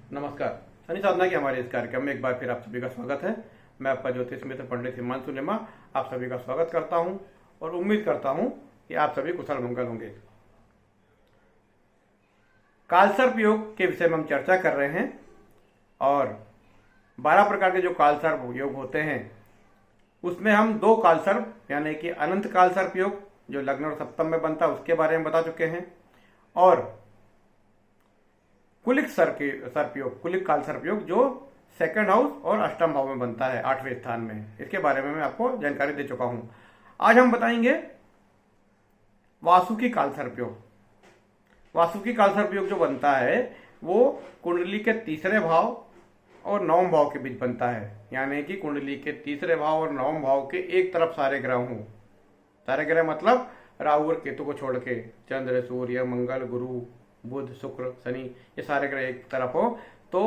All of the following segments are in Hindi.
नमस्कार। शनि साधना के हमारे इस कार्यक्रम में एक बार फिर आप सभी का स्वागत है। मैं आपका ज्योतिष मित्र पंडित हिमांशु लेमा आप सभी का स्वागत करता हूं और उम्मीद करता हूं कि आप सभी कुशल मंगल होंगे। कालसर्प योग के विषय में हम चर्चा कर रहे हैं और 12 प्रकार के जो कालसर्प योग होते हैं उसमें हम 2 कालसर्प यानी कि अनंत कालसर्प योग जो लग्न और सप्तम में बनता है उसके बारे में बता चुके हैं और कुलिक सर्प योग, कुलिक काल सर्प योग जो सेकंड हाउस और अष्टम भाव में बनता है 8वें स्थान में, इसके बारे में मैं आपको जानकारी दे चुका हूं। आज हम बताएंगे वासुकी काल सर्प योग। वासुकी काल सर्प योग जो बनता है वो कुंडली के तीसरे भाव और नवम भाव के बीच बनता है, यानी कि कुंडली के तीसरे भाव और नवम भाव के एक तरफ सारे ग्रह हों। सारे ग्रह मतलब राहु और केतु को छोड़ के चंद्र, सूर्य, मंगल, गुरु, बुध, शुक्र, शनि, ये सारे ग्रह एक तरफ हो तो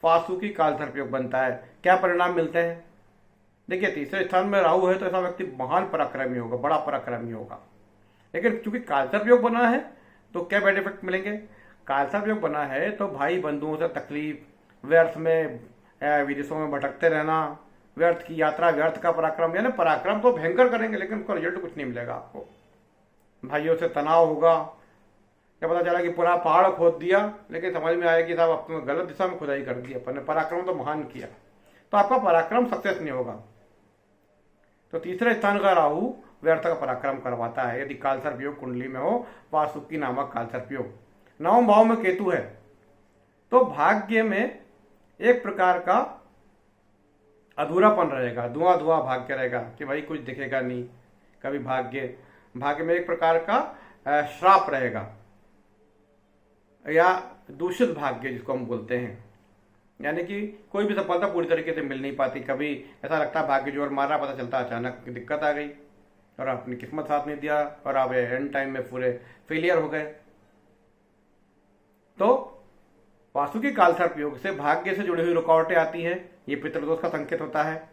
वासुकी काल सर्प योग बनता है। क्या परिणाम मिलते हैं? देखिए, तीसरे स्थान में राहु है तो ऐसा व्यक्ति महान पराक्रमी होगा, बड़ा पराक्रमी होगा। लेकिन चूंकि काल सर्प योग बना है तो क्या बैड इफेक्ट मिलेंगे? काल सर्प योग बना है तो भाई बंधुओं से तकलीफ, व्यर्थ में विदेशों में भटकते रहना, व्यर्थ की यात्रा, व्यर्थ का पराक्रम, यानी पराक्रम तो भयंकर करेंगे लेकिन उसका रिजल्ट कुछ नहीं मिलेगा आपको। भाइयों से तनाव होगा। क्या पता चला कि पूरा पहाड़ खोद दिया लेकिन समझ में आया कि साहब आपने गलत दिशा में खुदाई कर दी, अपन ने पराक्रम तो महान किया, तो आपका पराक्रम सक्सेस नहीं होगा। तो तीसरे स्थान का राहु व्यर्थ का पराक्रम करवाता है यदि कालसर्प योग कुंडली में हो, वासुकी नामक कालसर्प योग। नवम भाव में केतु है तो भाग्य में एक प्रकार का अधूरापन रहेगा, धुआं धुआं भाग्य रहेगा कि भाई कुछ दिखेगा नहीं। कभी भाग्य में एक प्रकार का श्राप रहेगा या दूषित भाग्य जिसको हम बोलते हैं, यानी कि कोई भी सफलता पूरी तरीके से मिल नहीं पाती। कभी ऐसा लगता है भाग्य जोर मारा, पता चलता अचानक दिक्कत आ गई और अपनी किस्मत साथ नहीं दिया और आप एंड टाइम में पूरे फेलियर हो गए। तो वासुकी कालसर्प योग से भाग्य से जुड़ी हुई रुकावटें आती हैं, ये पितृदोष का संकेत होता है।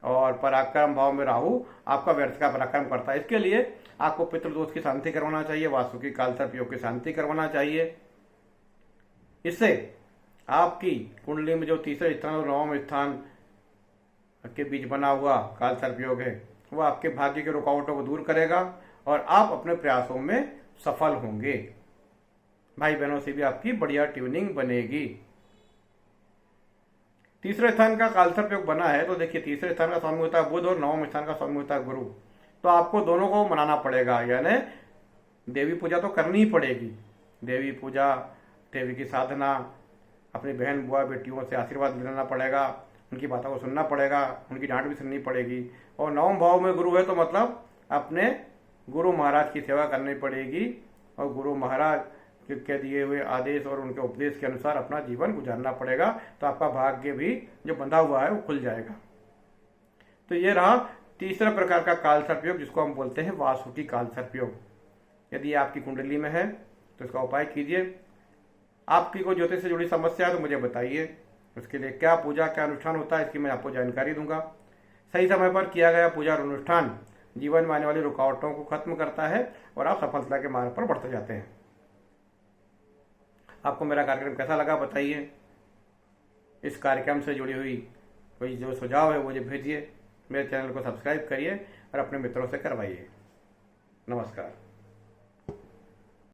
और पराक्रम भाव में राहु आपका व्यर्थ का पराक्रम करता है, इसके लिए आपको पितृदोष की शांति करवाना चाहिए, वासुकी कालसर्प योग की शांति करवाना चाहिए। इससे आपकी कुंडली में जो तीसरे स्थान और नवम स्थान के बीच बना हुआ कालसर्प योग है वो आपके भाग्य के रुकावटों को दूर करेगा और आप अपने प्रयासों में सफल होंगे। भाई बहनों से भी आपकी बढ़िया ट्यूनिंग बनेगी। तीसरे स्थान का कालसर्प योग बना है तो देखिए, तीसरे स्थान का स्वामी होता है बुध और नवम स्थान का स्वामी होता है गुरु, तो आपको दोनों को मनाना पड़ेगा, यानी देवी पूजा तो करनी ही पड़ेगी। देवी पूजा, देवी की साधना, अपनी बहन बुआ बेटियों से आशीर्वाद लेना पड़ेगा, उनकी बातों को सुनना पड़ेगा, उनकी डांट भी सुननी पड़ेगी। और नवम भाव में गुरु है तो मतलब अपने गुरु महाराज की सेवा करनी पड़ेगी और गुरु महाराज के दिए हुए आदेश और उनके उपदेश के अनुसार अपना जीवन गुजारना पड़ेगा, तो आपका भाग्य भी जो बंधा हुआ है वो खुल जाएगा। तो ये रहा तीसरा प्रकार का कालसर्प योग जिसको हम बोलते हैं वासुकी कालसर्प योग। यदि आपकी कुंडली में है तो इसका उपाय कीजिए। आपकी कोई ज्योतिष से जुड़ी समस्या है तो मुझे बताइए, उसके लिए क्या पूजा क्या अनुष्ठान होता है इसकी मैं आपको जानकारी दूंगा। सही समय पर किया गया पूजा और अनुष्ठान जीवन में आने वाली रुकावटों को खत्म करता है और आप सफलता के मार्ग पर बढ़ते जाते हैं। आपको मेरा कार्यक्रम कैसा लगा बताइए। इस कार्यक्रम से जुड़ी हुई कोई जो सुझाव है मुझे भेजिए। मेरे चैनल को सब्सक्राइब करिए और अपने मित्रों से करवाइए। नमस्कार।